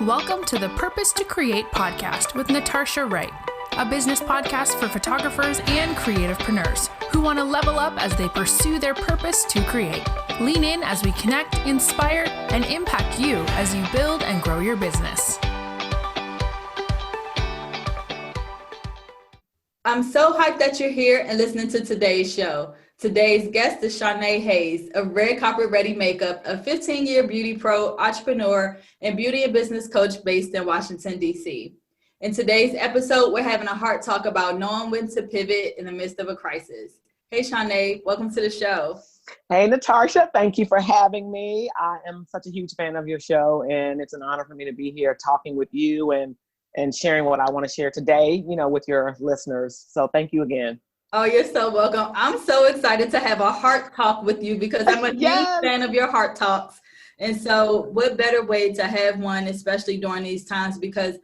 Welcome to the Purpose to Create podcast with Natasha Wright, a business podcast for photographers and creativepreneurs who want to level up as they pursue their purpose to create. Lean in as we connect, inspire, and impact you as you build and grow your business. I'm so hyped that you're here and listening to today's show. Today's guest is Shaune Hayes of Red Carpet Ready Makeup, a 15-year beauty pro, entrepreneur, and beauty and business coach based in Washington, D.C. In today's episode, we're having a heart talk about knowing when to pivot in the midst of a crisis. Hey, Shaune, welcome to the show. Hey, Natasha, thank you for having me. I am such a huge fan of your show, and it's an honor for me to be here talking with you and sharing what I want to share today, with your listeners. So thank you again. Oh, you're so welcome. I'm so excited to have a heart talk with you because I'm a huge fan of your heart talks. And so what better way to have one, especially during these times, because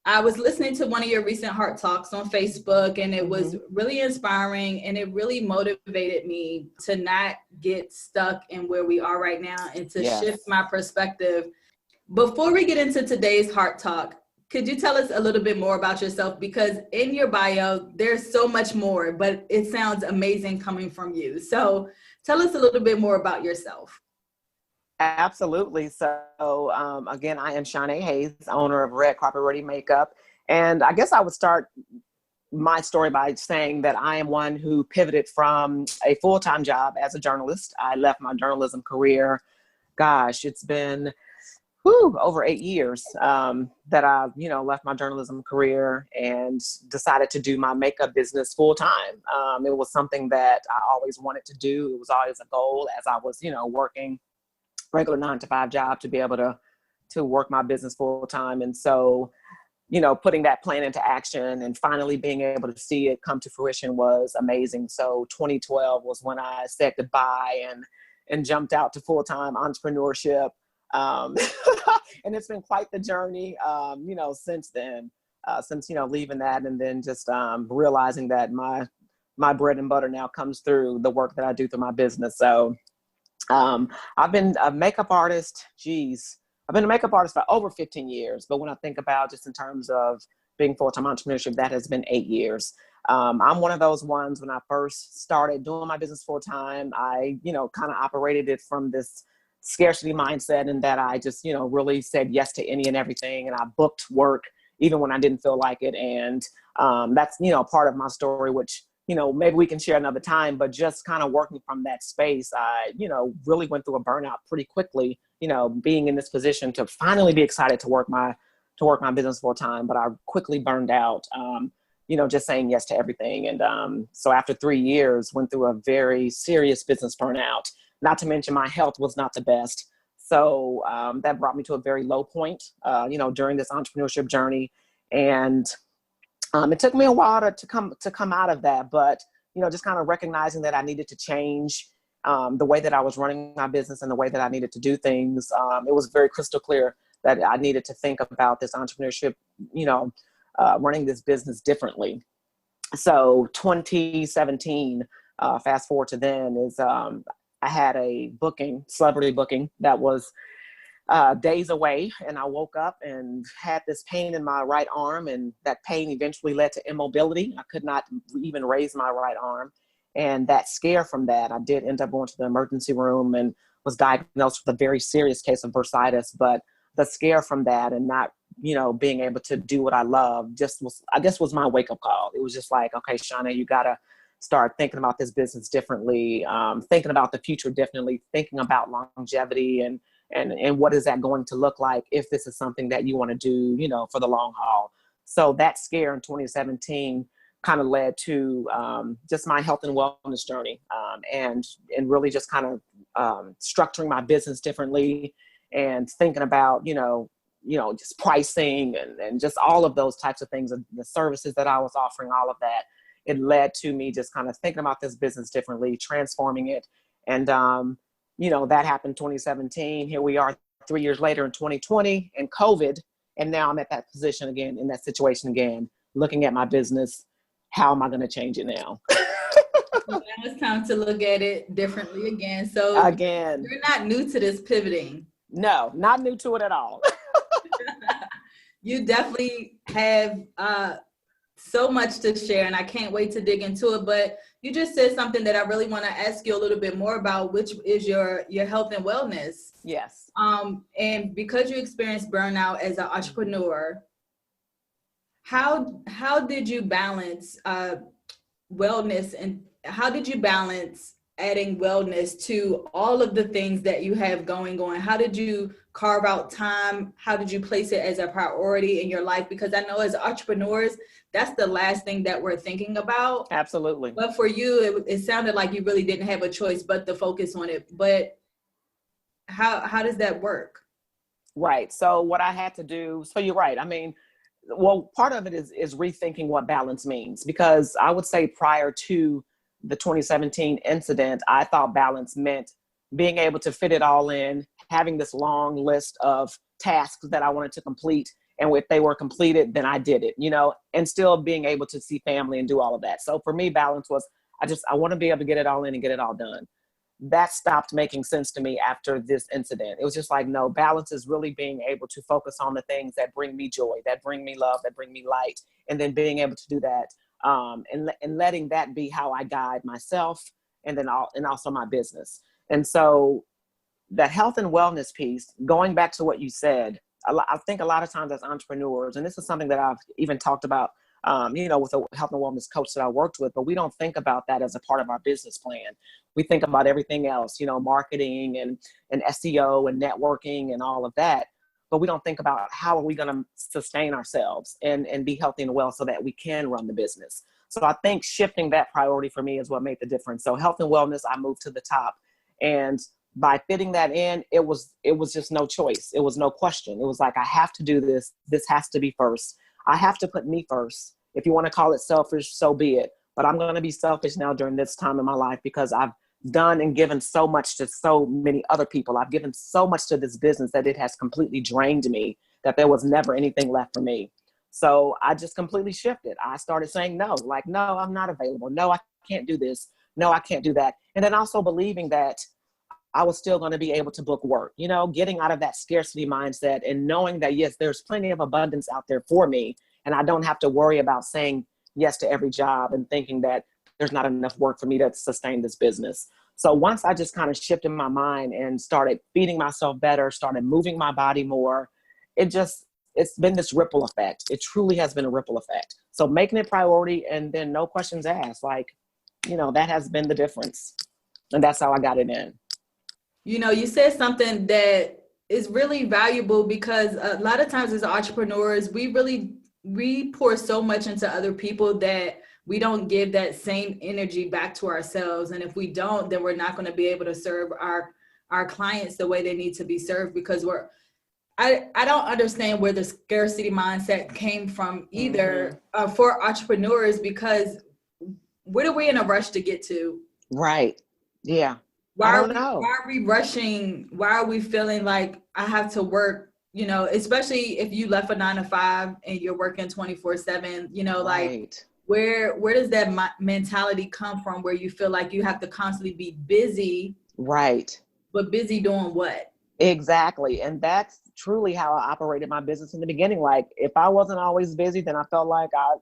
I was listening to one of your recent heart talks on Facebook, and it was really inspiring, and it really motivated me to not get stuck in where we are right now and to shift my perspective. Before we get into today's heart talk, could you tell us a little bit more about yourself? Because in your bio, there's so much more, but it sounds amazing coming from you. So tell us a little bit more about yourself. Absolutely. So again, I am Shaune Hayes, owner of Red Carpet Ready Makeup. And I guess I would start my story by saying that I am one who pivoted from a full-time job as a journalist. I left my journalism career. Gosh, it's been over 8 years that I, left my journalism career and decided to do my makeup business full time. It was something that I always wanted to do. It was always a goal as I was, working regular 9-to-5 job to be able to work my business full time. And so, putting that plan into action and finally being able to see it come to fruition was amazing. So 2012 was when I said goodbye and jumped out to full-time entrepreneurship. And it's been quite the journey, since then, since leaving that and then just realizing that my bread and butter now comes through the work that I do through my business. So I've been a makeup artist. I've been a makeup artist for over 15 years. But when I think about just in terms of being full-time entrepreneurship, that has been 8 years. I'm one of those ones when I first started doing my business full-time, I, kind of operated it from this scarcity mindset, and that I just, really said yes to any and everything. And I booked work even when I didn't feel like it. And that's, part of my story, which, maybe we can share another time, but just kind of working from that space, I, really went through a burnout pretty quickly, being in this position to finally be excited to work my business full time. But I quickly burned out, just saying yes to everything. And so after 3 years, went through a very serious business burnout. Not to mention my health was not the best. So that brought me to a very low point, during this entrepreneurship journey. And it took me a while to come out of that. But, just kind of recognizing that I needed to change the way that I was running my business and the way that I needed to do things. It was very crystal clear that I needed to think about this entrepreneurship, running this business differently. So 2017, fast forward to then, is I had a celebrity booking that was days away, and I woke up and had this pain in my right arm, and that pain eventually led to immobility. I could not even raise my right arm. And that scare from that, I did end up going to the emergency room and was diagnosed with a very serious case of bursitis. But the scare from that and not, being able to do what I love was my wake-up call. It was just like, okay, Shaune, you got to start thinking about this business differently, thinking about the future differently, thinking about longevity and what is that going to look like if this is something that you want to do, for the long haul. So that scare in 2017 kind of led to just my health and wellness journey, and really just kind of structuring my business differently and thinking about, just pricing and just all of those types of things, and the services that I was offering, all of that. It led to me just kind of thinking about this business differently, transforming it. And, that happened in 2017. Here we are 3 years later in 2020 and COVID. And now I'm at that position again, in that situation again, looking at my business. How am I going to change it now? Now it's time to look at it differently again. So you're not new to this pivoting. No, not new to it at all. You definitely have so much to share, and I can't wait to dig into it. But you just said something that I really want to ask you a little bit more about, which is your health and wellness. Yes. And because you experienced burnout as an entrepreneur, how did you balance wellness, and how did you balance adding wellness to all of the things that you have going on? How did you carve out time? How did you place it as a priority in your life? Because I know as entrepreneurs, that's the last thing that we're thinking about. Absolutely. But for you, it sounded like you really didn't have a choice but to focus on it. But how does that work? Right. So what I had to do, so you're right. I mean, well, part of it is rethinking what balance means, because I would say prior to the 2017 incident, I thought balance meant being able to fit it all in, having this long list of tasks that I wanted to complete. And if they were completed, then I did it, you know, and still being able to see family and do all of that. So for me, balance was, I want to be able to get it all in and get it all done. That stopped making sense to me after this incident. It was just like, no, balance is really being able to focus on the things that bring me joy, that bring me love, that bring me light, and then being able to do that, and letting that be how I guide myself, and then also my business. And so that health and wellness piece, going back to what you said, I think a lot of times as entrepreneurs, and this is something that I've even talked about, you know, with a health and wellness coach that I worked with, but we don't think about that as a part of our business plan. We think about everything else, you know, marketing and SEO and networking and all of that. But we don't think about how are we going to sustain ourselves and be healthy and well so that we can run the business. So I think shifting that priority for me is what made the difference. So health and wellness, I moved to the top. And by fitting that in, it was just no choice. It was no question. It was like, I have to do this. This has to be first. I have to put me first. If you want to call it selfish, so be it. But I'm going to be selfish now during this time in my life, because I've done and given so much to so many other people. I've given so much to this business that it has completely drained me, that there was never anything left for me. So I just completely shifted. I started saying no, like, no, I'm not available. No, I can't do this. No, I can't do that. And then also believing that I was still going to be able to book work, you know, getting out of that scarcity mindset and knowing that, yes, there's plenty of abundance out there for me. And I don't have to worry about saying yes to every job and thinking that there's not enough work for me to sustain this business. So once I just kind of shifted my mind and started feeding myself better, started moving my body more, it's been this ripple effect. It truly has been a ripple effect. So making it priority, and then no questions asked, like, you know, that has been the difference. And that's how I got it in. You know, you said something that is really valuable, because a lot of times as entrepreneurs, we pour so much into other people that we don't give that same energy back to ourselves. And if we don't, then we're not going to be able to serve our clients the way they need to be served, because I don't understand where the scarcity mindset came from either, for entrepreneurs, because what are we in a rush to get to? Right. Yeah. Why are we rushing? Why are we feeling like I have to work, you know, especially if you left a 9-to-5 and you're working 24/7, you know, like where does that mentality come from, where you feel like you have to constantly be busy? Right. But busy doing what? Exactly. And that's truly how I operated my business in the beginning. Like, if I wasn't always busy, then I felt like I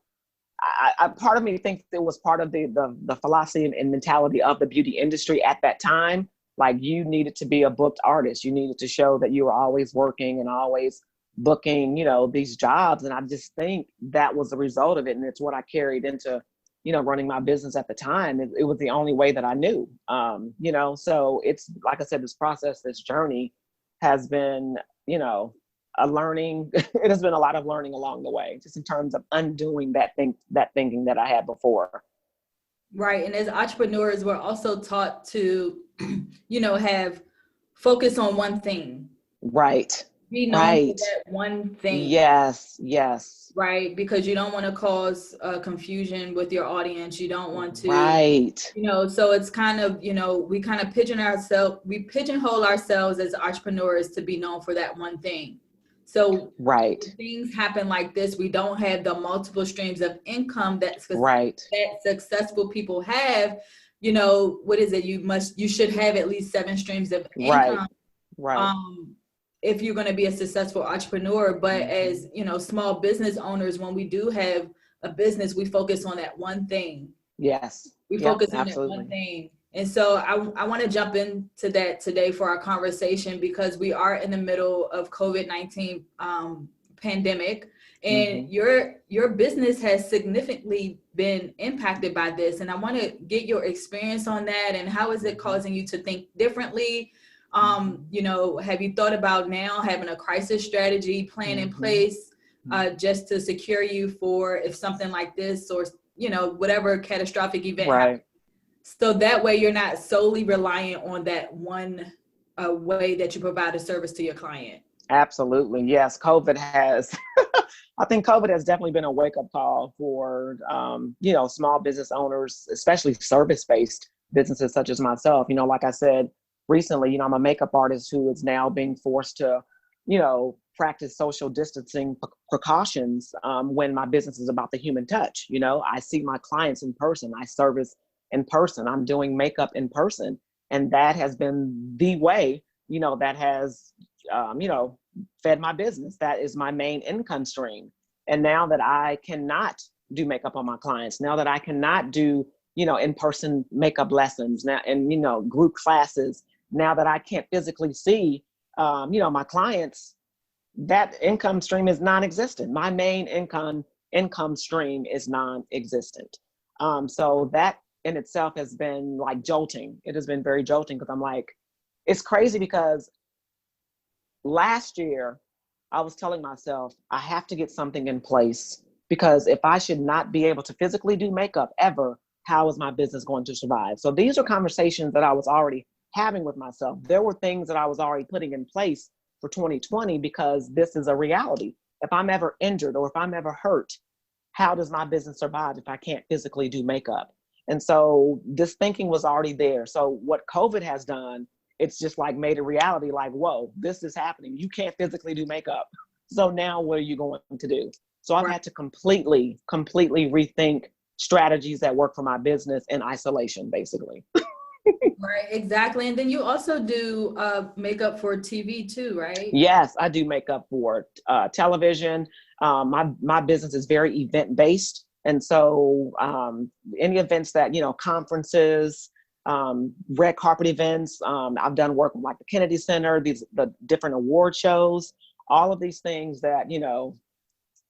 part of me thinks it was part of the philosophy and mentality of the beauty industry at that time. Like, you needed to be a booked artist. You needed to show that you were always working and always booking, you know, these jobs. And I just think that was the result of it. And it's what I carried into, you know, running my business at the time. It was the only way that I knew, you know, so it's, like I said, this process, this journey has been, you know, a learning. It has been a lot of learning along the way, just in terms of undoing that thinking that I had before. Right. And as entrepreneurs, we're also taught to, you know, have focus on one thing. Right. Be known for that one thing. Yes. Yes. Right. Because you don't want to cause confusion with your audience. You don't want to, you know, so it's kind of, you know, we kind of pigeonhole ourselves as entrepreneurs to be known for that one thing. So when things happen like this, we don't have the multiple streams of income that successful people have. You know, what is it? You should have at least 7 streams of income. if you're going to be a successful entrepreneur, but as, you know, small business owners, when we do have a business, we focus on that one thing. Yes. We focus on that one thing. And so I want to jump into that today for our conversation, because we are in the middle of COVID-19 pandemic, and your business has significantly been impacted by this. And I want to get your experience on that, and how is it causing you to think differently? You know, have you thought about now having a crisis strategy plan in place just to secure you for if something like this, or, you know, whatever catastrophic event happens? So that way you're not solely reliant on that one way that you provide a service to your client. Absolutely. Yes. COVID has, I think COVID has definitely been a wake-up call for, you know, small business owners, especially service-based businesses such as myself. You know, like I said recently, you know, I'm a makeup artist who is now being forced to, you know, practice social distancing precautions when my business is about the human touch. You know, I see my clients in person. I service in person. I'm doing makeup in person. And that has been the way, you know, that has, you know, fed my business. That is my main income stream. And now that I cannot do makeup on my clients, now that I cannot do, you know, in-person makeup lessons now, and, you know, group classes, now that I can't physically see, you know, my clients, that income stream is non-existent. My main income stream is non-existent. So that in itself has been like jolting. It has been very jolting, because I'm like, it's crazy, because last year I was telling myself, I have to get something in place, because if I should not be able to physically do makeup ever, how is my business going to survive? So these are conversations that I was already having with myself. There were things that I was already putting in place for 2020, because this is a reality. If I'm ever injured or if I'm ever hurt, how does my business survive if I can't physically do makeup? And so this thinking was already there. So what COVID has done, it's just like made a reality, like, whoa, this is happening. You can't physically do makeup. So now what are you going to do? So I've had to completely rethink strategies that work for my business in isolation, basically. Right, exactly. And then you also do makeup for TV too, right? Yes, I do makeup for television. My business is very event based. And so any events that, you know, conferences, red carpet events, I've done work with like the Kennedy Center, the different award shows, all of these things that, you know,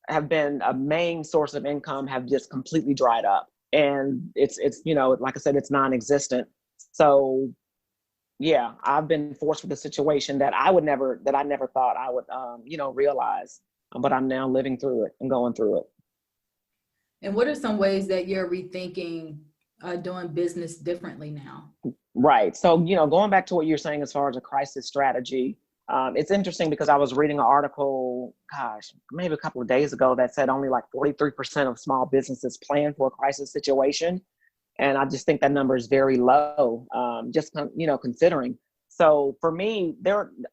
have been a main source of income have just completely dried up. And it's, you know, like I said, it's non-existent. So yeah, I've been forced with a situation that I never thought I would, you know, realize, but I'm now living through it and going through it. And what are some ways that you're rethinking doing business differently now? Right. So, you know, going back to what you're saying as far as a crisis strategy, it's interesting because I was reading an article, maybe a couple of days ago, that said only like 43% of small businesses plan for a crisis situation. And I just think that number is very low, you know, considering. So for me,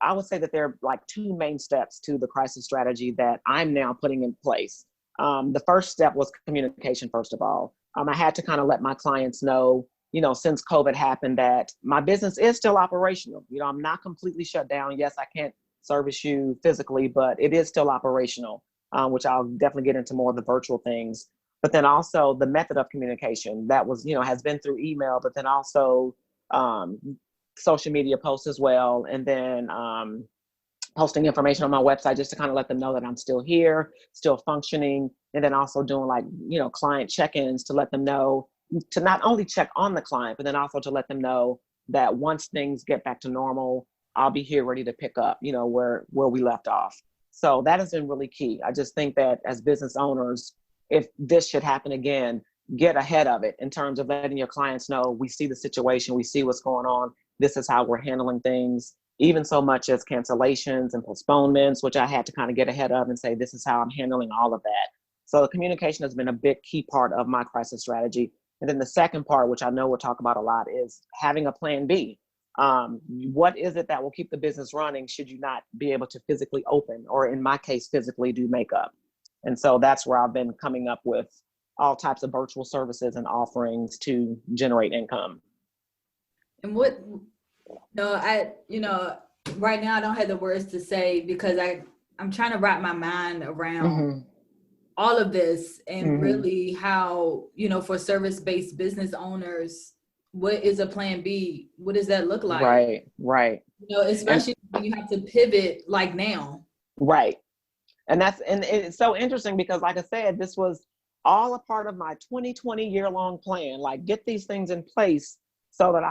I would say that there are like two main steps to the crisis strategy that I'm now putting in place. The first step was communication, first of all. I had to kind of let my clients know, you know, since COVID happened, that my business is still operational. You know, I'm not completely shut down. Yes, I can't service you physically, but it is still operational, which I'll definitely get into more of the virtual things. But then also the method of communication that was, you know, has been through email, but then also social media posts as well. And then posting information on my website just to kind of let them know that I'm still here, still functioning. And then also doing like, you know, client check-ins to let them know, to not only check on the client, but then also to let them know that once things get back to normal, I'll be here ready to pick up, you know, where we left off. So that has been really key. I just think that as business owners, if this should happen again, get ahead of it in terms of letting your clients know, we see the situation, we see what's going on, this is how we're handling things, even so much as cancellations and postponements, which I had to kind of get ahead of and say, this is how I'm handling all of that. So the communication has been a big key part of my crisis strategy. And then the second part, which I know we'll talk about a lot, is having a plan B. What is it that will keep the business running should you not be able to physically open, or in my case, physically do makeup? And so that's where I've been coming up with all types of virtual services and offerings to generate income. And what, no, right now I don't have the words to say because I'm trying to wrap my mind around all of this and really how, you know, for service-based business owners, what is a plan B? What does that look like? Right. You know, especially when you have to pivot like now. Right. And it's so interesting because like I said, this was all a part of my 2020 year-long plan, like get these things in place so that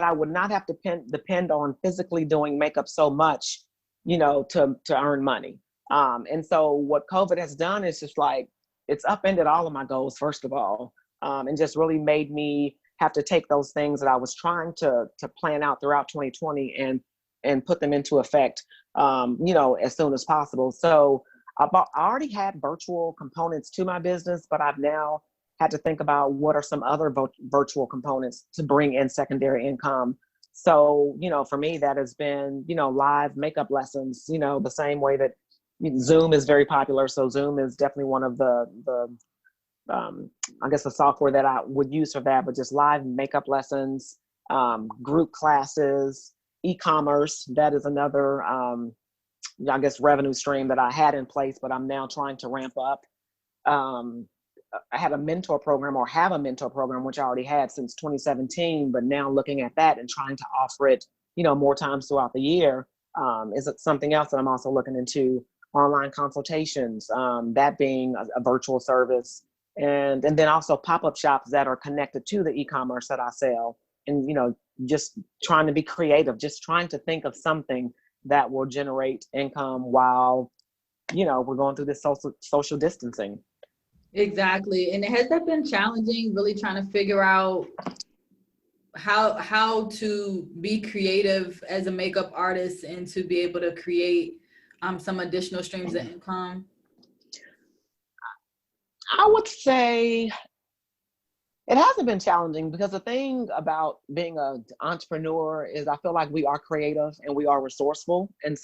I would not have to depend on physically doing makeup so much, you know, to earn money. And so what COVID has done is just like, it's upended all of my goals, first of all, and just really made me have to take those things that I was trying to plan out throughout 2020 and put them into effect, you know, as soon as possible. So I already had virtual components to my business, but I've now had to think about what are some other virtual components to bring in secondary income. So, you know, for me, that has been, you know, live makeup lessons, you know, the same way that Zoom is very popular. So Zoom is definitely one of the I guess the software that I would use for that, but just live makeup lessons, group classes, e-commerce. That is another, I guess, revenue stream that I had in place, but I'm now trying to ramp up. I had a mentor program or have a mentor program, which I already had since 2017, but now looking at that and trying to offer it, you know, more times throughout the year, is something else that I'm also looking into. Online consultations, that being a virtual service, and then also pop-up shops that are connected to the e-commerce that I sell. And, you know, just trying to be creative, just trying to think of something that will generate income while, you know, we're going through this social distancing. Exactly. And has that been challenging, really trying to figure out how to be creative as a makeup artist and to be able to create some additional streams of income? I would say it hasn't been challenging because the thing about being an entrepreneur is I feel like we are creative and we are resourceful. And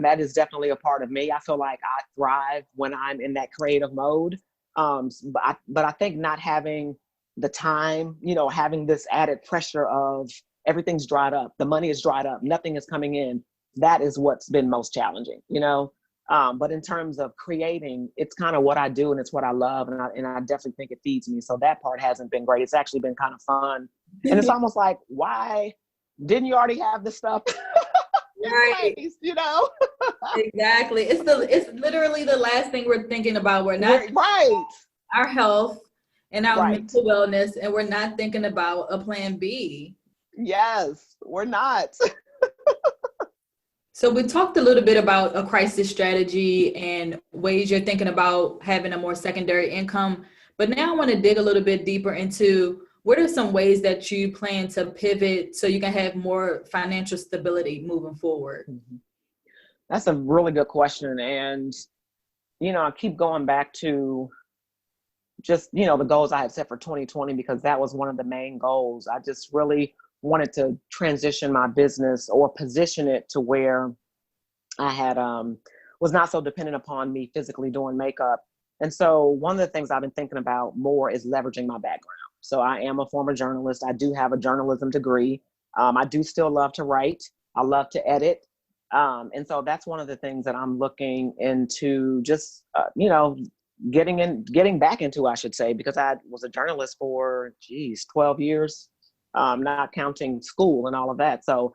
that is definitely a part of me. I feel like I thrive when I'm in that creative mode. But I think not having the time, you know, having this added pressure of everything's dried up, the money is dried up, nothing is coming in. That is what's been most challenging, you know. But in terms of creating, it's kind of what I do and it's what I love. And I definitely think it feeds me. So that part hasn't been great. It's actually been kind of fun. And it's almost like, why didn't you already have this stuff? Right. Place, you know? Exactly. It's literally the last thing we're thinking about. We're not right. Our health and our mental wellness, and we're not thinking about a plan B. Yes, we're not. So we talked a little bit about a crisis strategy and ways you're thinking about having a more secondary income. But now I want to dig a little bit deeper into what are some ways that you plan to pivot so you can have more financial stability moving forward? That's a really good question. And, you know, I keep going back to just, you know, the goals I had set for 2020, because that was one of the main goals. I just really wanted to transition my business or position it to where I had was not so dependent upon me physically doing makeup. And so one of the things I've been thinking about more is leveraging my background. So I am a former journalist. I do have a journalism degree. I do still love to write. I love to edit. And so that's one of the things that I'm looking into, just, you know, getting back into, I should say, because I was a journalist for 12 years. Not counting school and all of that. So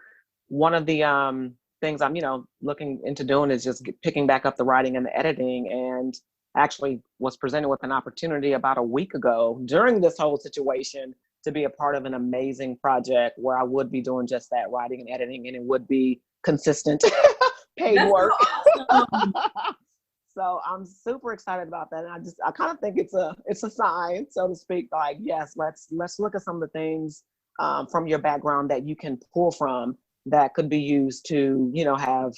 one of the things I'm, you know, looking into doing is just picking back up the writing and the editing, and actually was presented with an opportunity about a week ago during this whole situation to be a part of an amazing project where I would be doing just that, writing and editing, and it would be consistent paid That's work. so awesome. So I'm super excited about that. And I kind of think it's a sign, so to speak, like, yes, let's look at some of the things from your background that you can pull from that could be used to, you know, have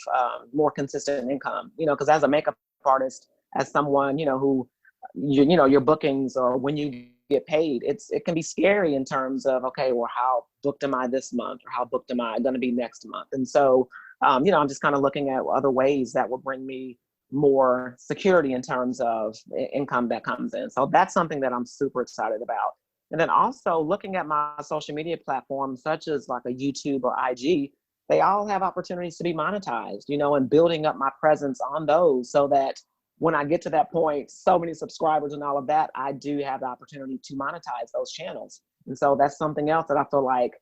more consistent income, you know, because as a makeup artist, as someone, you know, who, you know, your bookings or when you get paid, it can be scary in terms of, okay, well, how booked am I this month, or how booked am I going to be next month? And so, you know, I'm just kind of looking at other ways that will bring me more security in terms of income that comes in. So that's something that I'm super excited about. And then also looking at my social media platforms, such as like a YouTube or IG, they all have opportunities to be monetized, and building up my presence on those so that when I get to that point, so many subscribers and all of that, I do have the opportunity to monetize those channels. And so that's something else that I feel like,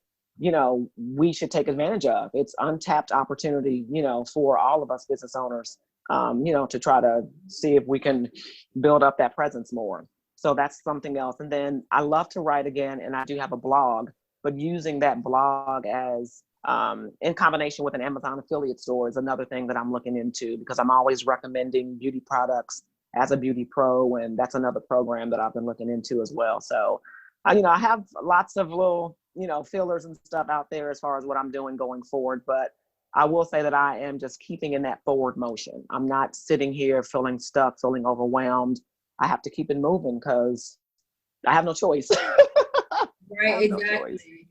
we should take advantage of. It's untapped opportunity, for all of us business owners, to try to see if we can build up that presence more. So that's something else. And then I love to write again, and I do have a blog, but using that blog as in combination with an Amazon affiliate store is another thing that I'm looking into, because I'm always recommending beauty products as a beauty pro. And that's another program that I've been looking into as well. So, I have lots of little, fillers and stuff out there as far as what I'm doing going forward. But I will say that I am just keeping in that forward motion. I'm not sitting here feeling stuck, feeling overwhelmed. I have to keep it moving because I have no choice. Right,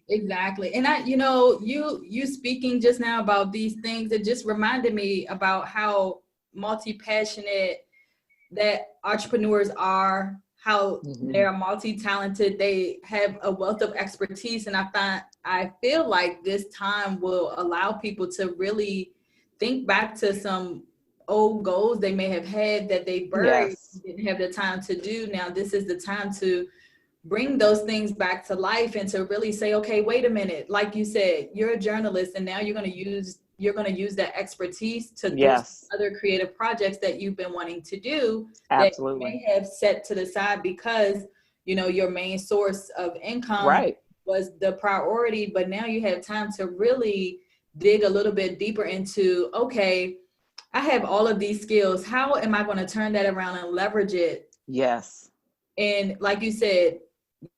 exactly. And you speaking just now about these things, it just reminded me about how multi-passionate that entrepreneurs are, how they're multi-talented, they have a wealth of expertise. And I feel like this time will allow people to really think back to some old goals they may have had that they buried, didn't have the time to do. Now this is the time to bring those things back to life and to really say, okay, wait a minute. Like you said, you're a journalist, and now you're going to use that expertise to do other creative projects that you've been wanting to do. Absolutely. That you may have set to the side because, your main source of income was the priority, but now you have time to really dig a little bit deeper into, okay, I have all of these skills. How am I going to turn that around and leverage it? Yes. And like you said,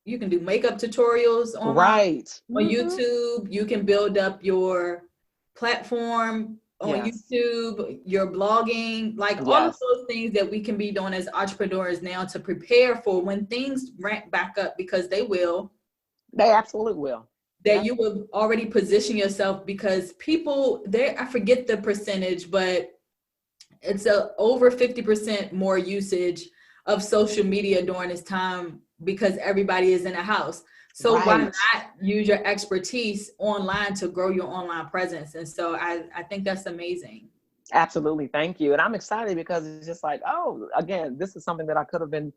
you can do makeup tutorials on YouTube. You can build up your platform on YouTube, your blogging, like all of those things that we can be doing as entrepreneurs now to prepare for when things ramp back up, because they will. They absolutely will. That you will already position yourself, because people there, I forget the percentage, but it's over 50% more usage of social media during this time because everybody is in a house. So why not use your expertise online to grow your online presence? And so I think that's amazing. Absolutely. Thank you. And I'm excited because it's just like, oh, again, this is something that I could have been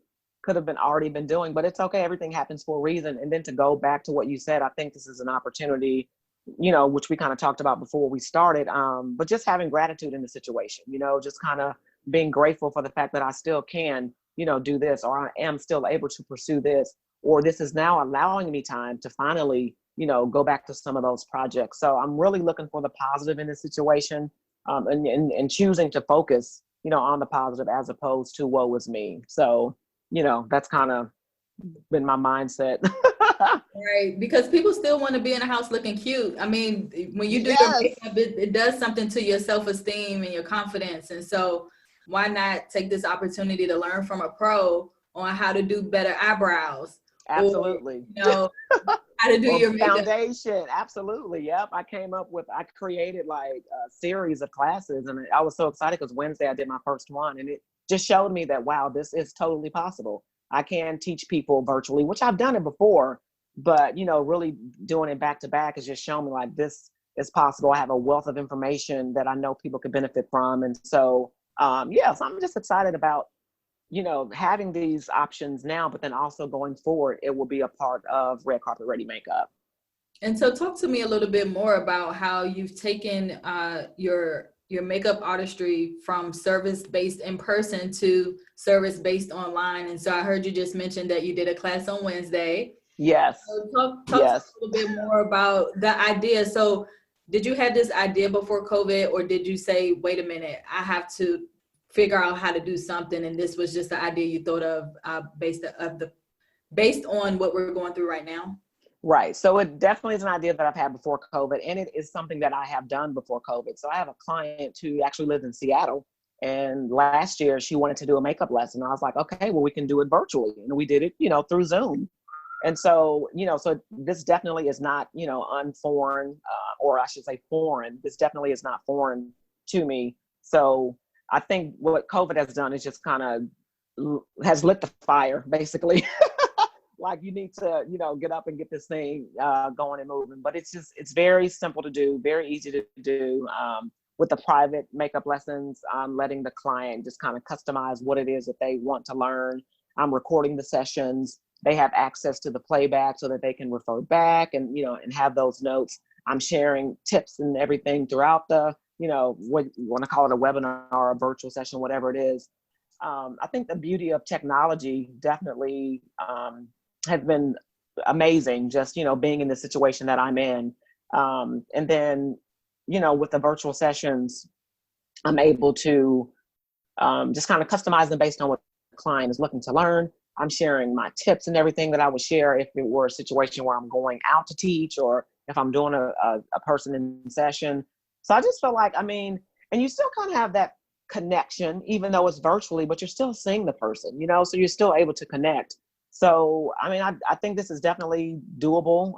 already been doing, but it's okay. Everything happens for a reason. And then to go back to what you said, I think this is an opportunity, which we kind of talked about before we started, but just having gratitude in the situation, just kind of being grateful for the fact that I still can, do this, or I am still able to pursue this, or this is now allowing me time to finally, go back to some of those projects. So I'm really looking for the positive in this situation, and choosing to focus, on the positive as opposed to woe is me. So, that's kind of been my mindset. Right, because people still want to be in a house looking cute. I mean, when you do your makeup, it does something to your self-esteem and your confidence. And so why not take this opportunity to learn from a pro on how to do better eyebrows? Absolutely. Or, how to do your makeup. Foundation. Absolutely. Yep. I created like a series of classes, and I was so excited because Wednesday I did my first one, and it just showed me that, wow, this is totally possible. I can teach people virtually, which I've done it before, but, really doing it back to back has just shown me like this is possible. I have a wealth of information that I know people could benefit from. And so, so I'm just excited about, having these options now, but then also going forward, it will be a part of Red Carpet Ready Makeup. And so talk to me a little bit more about how you've taken your makeup artistry from service-based in person to service-based online. And so I heard you just mention that you did a class on Wednesday. Yes. So talk to us a little bit more about the idea. So did you have this idea before COVID, or did you say, wait a minute, I have to figure out how to do something, and this was just the idea you thought of based on what we're going through right now? Right. So it definitely is an idea that I've had before COVID, and it is something that I have done before COVID. So I have a client who actually lives in Seattle, and last year she wanted to do a makeup lesson. I was like, okay, well, we can do it virtually. And we did it, through Zoom. And so, so this definitely is not, unforeign, or I should say foreign. This definitely is not foreign to me. So I think what COVID has done is just kind of has lit the fire, basically. like you need to, get up and get this thing going and moving. But it's very simple to do, very easy to do. With the private makeup lessons, I'm letting the client just kind of customize what it is that they want to learn. I'm recording the sessions. They have access to the playback so that they can refer back and, and have those notes. I'm sharing tips and everything throughout the, what you want to call it, a webinar or a virtual session, whatever it is. I think the beauty of technology definitely has been amazing, just, being in the situation that I'm in. And then, with the virtual sessions, I'm able to just kind of customize them based on what the client is looking to learn. I'm sharing my tips and everything that I would share if it were a situation where I'm going out to teach or if I'm doing a person in session. So I just feel like, and you still kind of have that connection, even though it's virtually, but you're still seeing the person, so you're still able to connect. So, I think this is definitely doable.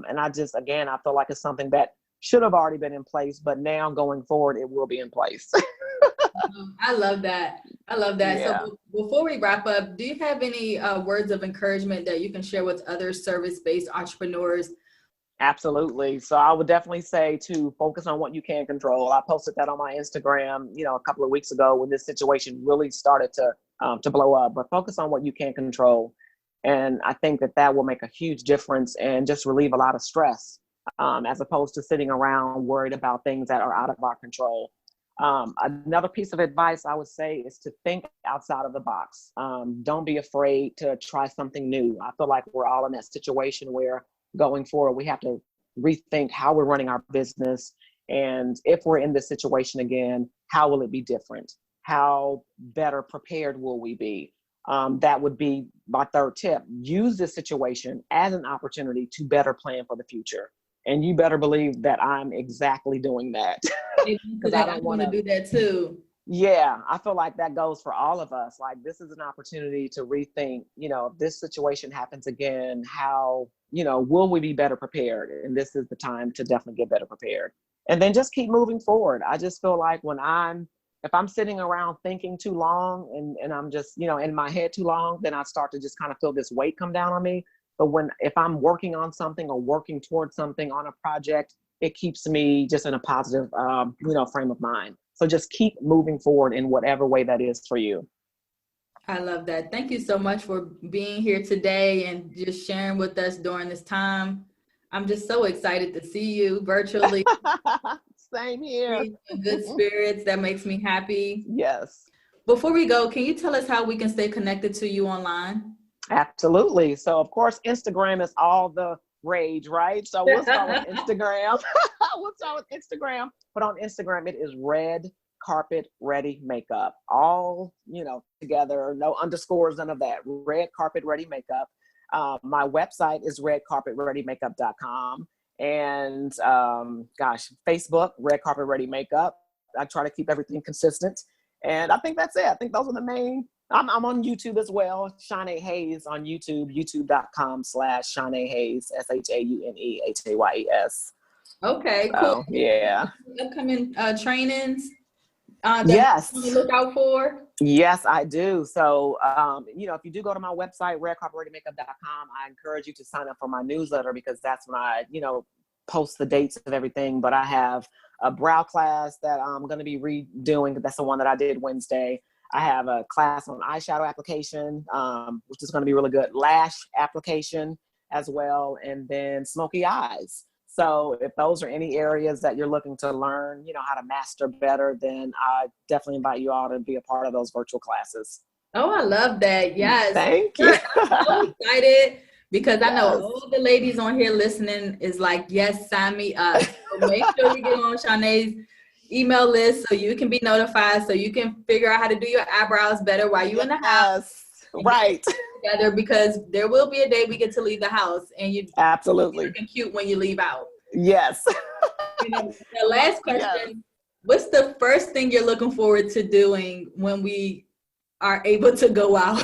And I feel like it's something that should have already been in place, but now going forward, it will be in place. I love that. Yeah. So before we wrap up, do you have any words of encouragement that you can share with other service-based entrepreneurs? Absolutely. So I would definitely say to focus on what you can control. I posted that on my Instagram, a couple of weeks ago when this situation really started to blow up, but focus on what you can control. And I think that will make a huge difference and just relieve a lot of stress, as opposed to sitting around worried about things that are out of our control. Another piece of advice I would say is to think outside of the box. Don't be afraid to try something new. I feel like we're all in that situation where going forward, we have to rethink how we're running our business. And if we're in this situation again, how will it be different? How better prepared will we be? That would be my third tip. Use this situation as an opportunity to better plan for the future. And you better believe that I'm exactly doing that. Because I want to do that too. Yeah, I feel like that goes for all of us. Like, this is an opportunity to rethink, if this situation happens again, how, will we be better prepared? And this is the time to definitely get better prepared. And then just keep moving forward. I just feel like if I'm sitting around thinking too long and I'm just, in my head too long, then I start to just kind of feel this weight come down on me. But if I'm working on something or working towards something on a project, it keeps me just in a positive, frame of mind. So just keep moving forward in whatever way that is for you. I love that. Thank you so much for being here today and just sharing with us during this time. I'm just so excited to see you virtually. Same here. Good spirits. That makes me happy. Yes. Before we go, can you tell us how we can stay connected to you online? Absolutely. So of course, Instagram is all the rage, right? So we'll start with Instagram. But on Instagram, it is Red Carpet Ready Makeup. All, together, no underscores, none of that. Red Carpet Ready Makeup. My website is redcarpetreadymakeup.com. And Facebook, Red Carpet Ready Makeup. I try to keep everything consistent. And I think that's it. I think those are the main. I'm on YouTube as well. Shaune Hayes on YouTube, youtube.com/Shaune Hayes, SHAUNEHAYES. Okay, so, cool. Yeah. Upcoming trainings yes. you look out for? Yes, I do. So, if you do go to my website, redcarpetreadymakeup.com, I encourage you to sign up for my newsletter because that's when I, post the dates of everything. But I have a brow class that I'm going to be redoing. That's the one that I did Wednesday. I have a class on eyeshadow application, which is going to be really good. Lash application as well. And then smoky eyes. So if those are any areas that you're looking to learn, how to master better, then I definitely invite you all to be a part of those virtual classes. Oh, I love that. Yes. Thank you. I'm so excited because I know all the ladies on here listening is like, yes, sign me up. So make sure you get on Shaune's email list so you can be notified, so you can figure out how to do your eyebrows better while you're in the house. Right. Together, because there will be a day we get to leave the house and you absolutely looking cute when you leave out. Yes. The last question, what's the first thing you're looking forward to doing when we are able to go out?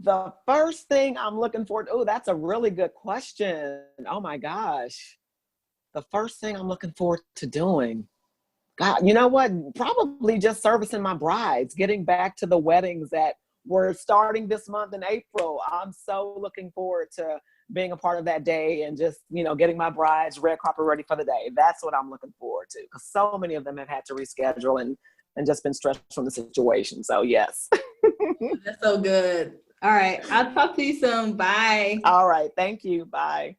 The first thing I'm looking forward to, oh, that's a really good question. Oh my gosh. The first thing I'm looking forward to doing. God, you know what? Probably just servicing my brides, getting back to the weddings that we're starting this month in April. I'm so looking forward to being a part of that day and just, getting my brides red carpet ready for the day. That's what I'm looking forward to, because so many of them have had to reschedule and just been stressed from the situation. So yes. That's so good. All right. I'll talk to you soon. Bye. All right. Thank you. Bye.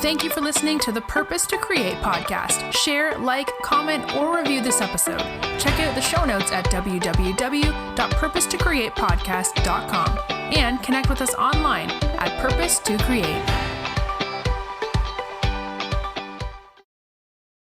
Thank you for listening to the Purpose to Create podcast. Share, like, comment, or review this episode. Check out the show notes at www.purposetocreatepodcast.com and connect with us online at Purpose to Create.